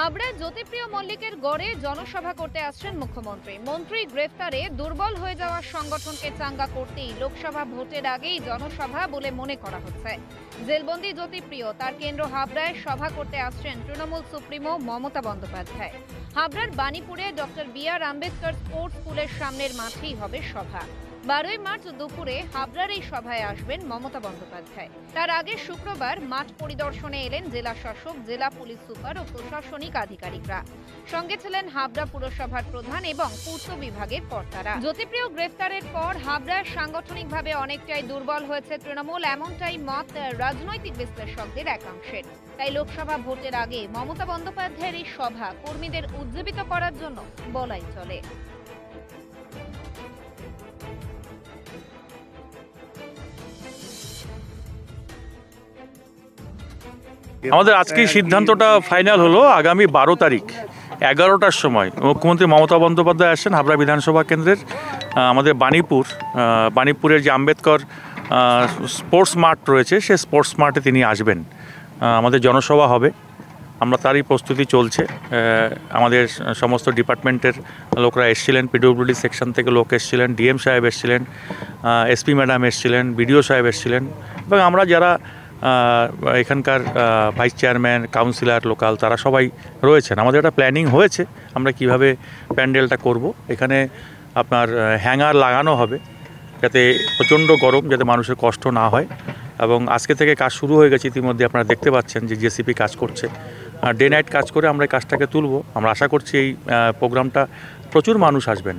হাবড়ায় জ্যোতিপ্রিয় মল্লিকের গড়ে জনসভা করতে আসছেন মুখ্যমন্ত্রী। মন্ত্রী গ্রেফতারে দুর্বল হয়ে যাওয়া সংগঠনকে চাঙ্গা করতেই লোকসভা ভোটের আগেই জনসভা বলে মনে করা হচ্ছে। জেলবন্দি জ্যোতিপ্রিয় তার কেন্দ্র হাবড়ায় সভা করতে আসছেন তৃণমূল সুপ্রিমো মমতা বন্দ্যোপাধ্যায়। হাবড়ার বাণীপুরে ডক্টর বি.আর. আম্বেদকর স্পোর্টস স্কুলের সামনের মাঠেই হবে সভা। 12 মার্চ দুপুরে হাবড়ার এই সভায় আসবেন মমতা বন্দ্যোপাধ্যায়। তার আগে শুক্রবার মাঠ পরিদর্শনে এলেন জেলা শাসক, জেলা পুলিশ সুপার ও প্রশাসনিক আধিকারিকরা। সঙ্গে ছিলেন হাবড়া পুরসভার প্রধান এবং পূর্ত বিভাগের কর্তারা। জ্যোতিপ্রিয় গ্রেফতারের পর হাবড়ার সাংগঠনিকভাবে অনেকটাই দুর্বল হয়েছে তৃণমূল, এমনটাই মত রাজনৈতিক বিশ্লেষকদের একাংশের। তাই লোকসভা ভোটের আগে মমতা বন্দ্যোপাধ্যায়ের এই সভা কর্মীদের উজ্জীবিত করার জন্য বলাই চলে। আমাদের আজকেই সিদ্ধান্তটা ফাইনাল হলো। আগামী 12 তারিখ 11টার সময় মুখ্যমন্ত্রী মমতা বন্দ্যোপাধ্যায় আসছেন হাবড়া বিধানসভা কেন্দ্রের আমাদের বাণীপুরের যে আম্বেদকর স্পোর্টস মাঠ রয়েছে সেই স্পোর্টস মাঠে তিনি আসবেন। আমাদের জনসভা হবে, আমরা তারই প্রস্তুতি চলছে। আমাদের সমস্ত ডিপার্টমেন্টের লোকরা এসেছিলেন, পিডব্লিউডি সেকশন থেকে লোক এসেছিলেন, ডিএম সাহেব এসেছিলেন, এসপি ম্যাডাম এসেছিলেন, বিডিও সাহেব এসেছিলেন এবং আমরা যারা এখানকার ভাইস চেয়ারম্যান, কাউন্সিলর লোকাল তারা সবাই রয়েছেন। আমাদের একটা প্ল্যানিং হয়েছে আমরা কিভাবে প্যান্ডেলটা করব। এখানে আপনার হ্যাঙ্গার লাগানো হবে যাতে প্রচণ্ড গরম, যাতে মানুষের কষ্ট না হয়। এবং আজকে থেকে কাজ শুরু হয়ে গেছে, ইতিমধ্যে আপনারা দেখতে পাচ্ছেন যে জেসিপি কাজ করছে। ডে নাইট কাজ করে আমরা এই কাজটাকে তুলব। আমরা আশা করছি এই প্রোগ্রামটা প্রচুর মানুষ আসবেন,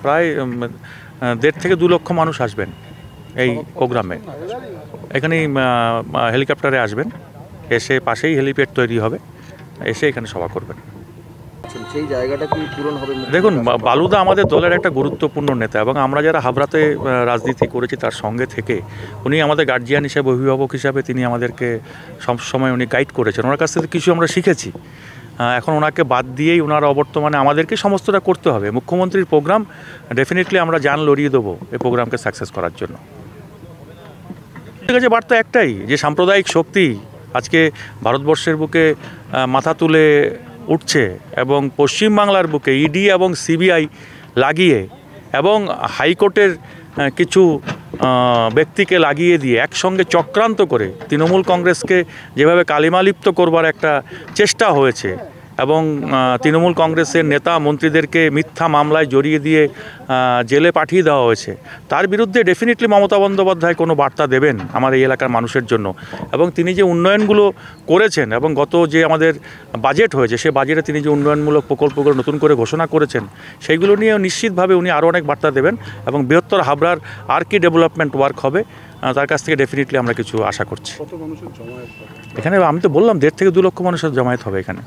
প্রায় 1.5 থেকে 2 লক্ষ মানুষ আসবেন এই প্রোগ্রামে। এখানেই হেলিকপ্টারে আসবেন, এসে পাশেই হেলিপ্যাড তৈরি হবে, এসে এখানে সভা করবেন। সেই জায়গাটা কি পূরণ হবে? দেখুন, বালুদা আমাদের দলের একটা গুরুত্বপূর্ণ নেতা এবং আমরা যারা হাবড়াতে রাজনীতি করেছি তার সঙ্গে থেকে উনি আমাদের গার্জিয়ান হিসাবে, অভিভাবক হিসাবে তিনি আমাদেরকে সবসময় উনি গাইড করেছেন। ওনার কাছ থেকে কিছু আমরা শিখেছি। এখন ওনাকে বাদ দিয়েই ওনার অবর্তমানে আমাদেরকে সমস্তটা করতে হবে। মুখ্যমন্ত্রীর প্রোগ্রাম ডেফিনেটলি আমরা জান লড়িয়ে দেবো এই প্রোগ্রামকে সাকসেস করার জন্য। ঠিক আছে, বার্তা একটাই যে সাম্প্রদায়িক শক্তি আজকে ভারতবর্ষের বুকে মাথা তুলে উঠছে এবং পশ্চিমবাংলার বুকে ইডি এবং সিবিআই লাগিয়ে এবং হাইকোর্টের কিছু ব্যক্তিকে লাগিয়ে দিয়ে একসঙ্গে চক্রান্ত করে তৃণমূল কংগ্রেসকে যেভাবে কালিমালিপ্ত করবার একটা চেষ্টা হয়েছে এবং তৃণমূল কংগ্রেসের নেতা মন্ত্রীদেরকে মিথ্যা মামলায় জড়িয়ে দিয়ে জেলে পাঠিয়ে দেওয়া হয়েছে, তার বিরুদ্ধে ডেফিনেটলি মমতা বন্দ্যোপাধ্যায় কোনো বার্তা দেবেন আমার এই এলাকার মানুষের জন্য। এবং তিনি যে উন্নয়নগুলো করেছেন এবং গত যে আমাদের বাজেট হয়েছে সেই বাজেটে তিনি যে উন্নয়নমূলক প্রকল্পগুলো নতুন করে ঘোষণা করেছেন সেইগুলো নিয়ে নিশ্চিতভাবে উনি আরও অনেক বার্তা দেবেন এবং বৃহত্তর হাবড়ার আর কি ডেভেলপমেন্ট ওয়ার্ক হবে তার কাছ থেকে ডেফিনেটলি আমরা কিছু আশা করছি। এখানে আমি তো বললাম 1.5 থেকে 2 লক্ষ মানুষের জমায়েত হবে এখানে।